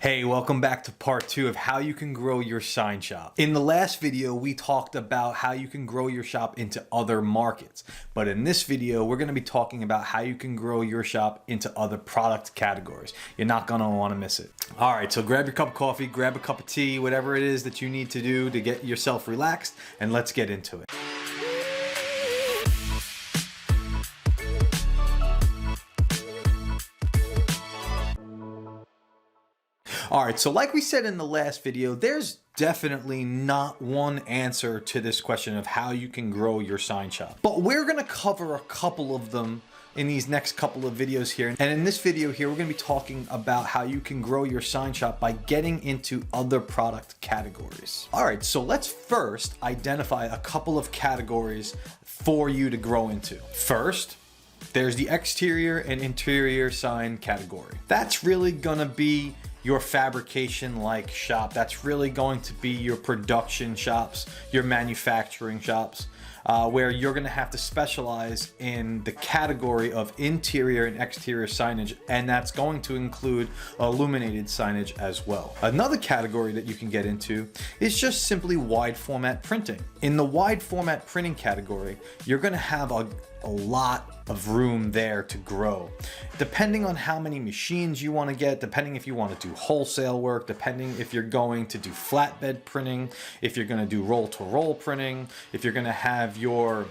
Hey, welcome back to part 2 of how you can grow your sign shop. In the last video, we talked about how you can grow your shop into other markets. But in this video, we're going to be talking about how you can grow your shop into other product categories. You're not going to want to miss it. All right, so grab your cup of coffee, grab a cup of tea, whatever it is that you need to do to get yourself relaxed, and let's get into it. All right, so like we said in the last video, there's definitely not one answer to this question of how you can grow your sign shop. But we're gonna cover a couple of them in these next couple of videos here. And in this video here, we're gonna be talking about how you can grow your sign shop by getting into other product categories. All right, so let's first identify a couple of categories for you to grow into. First, there's the exterior and interior sign category. That's really gonna be your fabrication-like shop. That's really going to be your production shops, your manufacturing shops, where you're gonna have to specialize in the category of interior and exterior signage, and that's going to include illuminated signage as well. Another category that you can get into is just simply wide format printing. In the wide format printing category, you're gonna have a lot of room there to grow. Depending on how many machines you want to get, depending if you want to do wholesale work, depending if you're going to do flatbed printing, if you're going to do roll-to-roll printing, if you're going to have your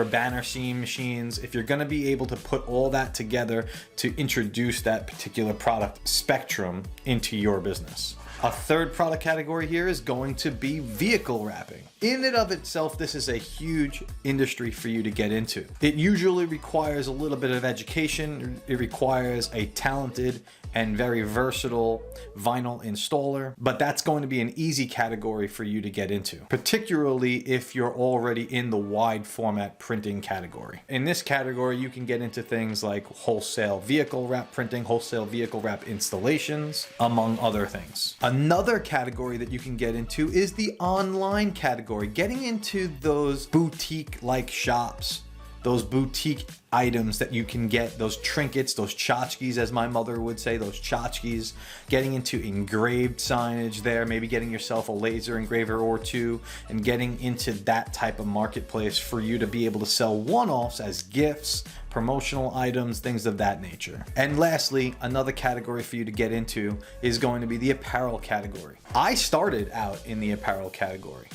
banner seam machines, if you're going to be able to put all that together to introduce that particular product spectrum into your business. A third product category here is going to be vehicle wrapping. In and of itself, this is a huge industry for you to get into. It usually requires a little bit of education. It requires a talented and very versatile vinyl installer, but that's going to be an easy category for you to get into, particularly if you're already in the wide format printing category. In this category, you can get into things like wholesale vehicle wrap printing, wholesale vehicle wrap installations, among other things. Another category that you can get into is the online category, getting into those boutique-like shops, those boutique items that you can get, those trinkets, those tchotchkes, as my mother would say, those tchotchkes, getting into engraved signage there, maybe getting yourself a laser engraver or two, and getting into that type of marketplace for you to be able to sell one-offs as gifts, promotional items, things of that nature. And lastly, another category for you to get into is going to be the apparel category. I started out in the apparel category.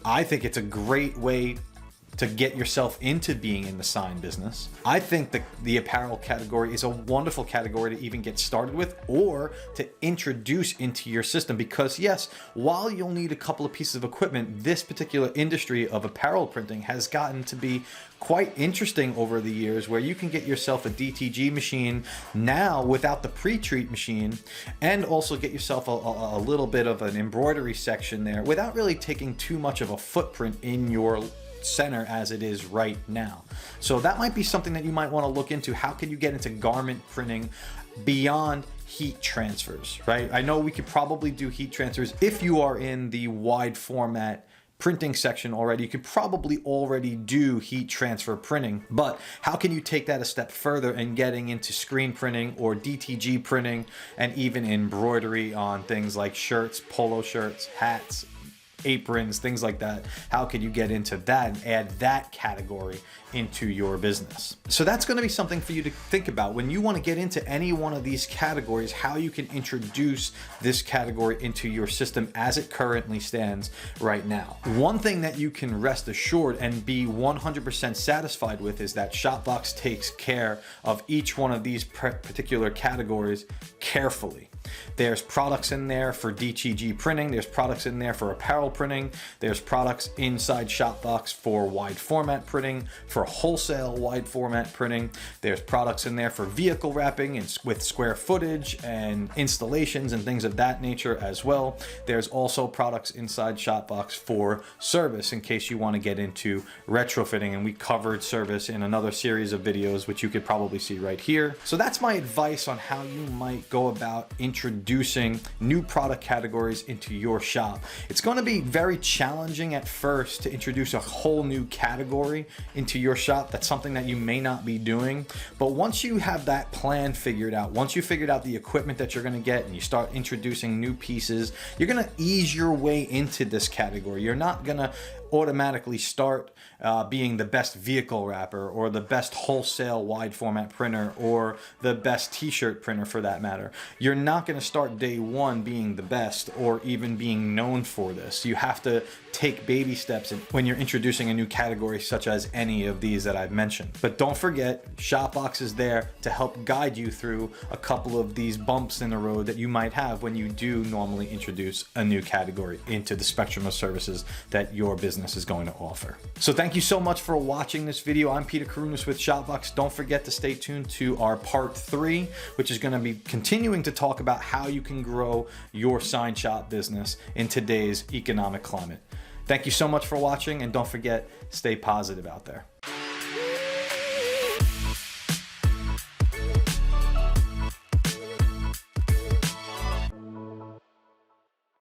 I think it's a great way to get yourself into being in the sign business. I think that the apparel category is a wonderful category to even get started with or to introduce into your system, because yes, while you'll need a couple of pieces of equipment, this particular industry of apparel printing has gotten to be quite interesting over the years, where you can get yourself a DTG machine now without the pre-treat machine, and also get yourself a little bit of an embroidery section there without really taking too much of a footprint in your center as it is right now. So that might be something that you might want to look into. How can you get into garment printing beyond heat transfers, right? I know we could probably do heat transfers if you are in the wide format printing section already. You could probably already do heat transfer printing, but how can you take that a step further and getting into screen printing or DTG printing, and even embroidery on things like shirts, polo shirts, hats, aprons, things like that? How can you get into that and add that category into your business? So that's going to be something for you to think about when you want to get into any one of these categories, how you can introduce this category into your system as it currently stands right now. One thing that you can rest assured and be 100% satisfied with is that Shopbox takes care of each one of these particular categories carefully. There's products in there for DTG printing, there's products in there for apparel printing, there's products inside Shopbox for wide format printing, for wholesale wide format printing, there's products in there for vehicle wrapping and with square footage and installations and things of that nature as well. There's also products inside Shopbox for service, in case you want to get into retrofitting, and we covered service in another series of videos, which you could probably see right here. So that's my advice on how you might go about introducing introducing new product categories into your shop. It's going to be very challenging at first to introduce a whole new category into your shop. That's something that you may not be doing, but once you have that plan figured out, once you figured out the equipment that you're going to get and you start introducing new pieces, you're going to ease your way into this category. You're not going to automatically start being the best vehicle wrapper or the best wholesale wide format printer or the best t-shirt printer for that matter. You're not going to start day one being the best or even being known for this. You have to take baby steps when you're introducing a new category such as any of these that I've mentioned. But don't forget, Shopbox is there to help guide you through a couple of these bumps in the road that you might have when you do normally introduce a new category into the spectrum of services that your business is going to offer. So thank you so much for watching this video. I'm Peter Karunas with Shopbox. Don't forget to stay tuned to our part 3, which is going to be continuing to talk about how you can grow your sign shop business in today's economic climate. Thank you so much for watching, and don't forget, stay positive out there.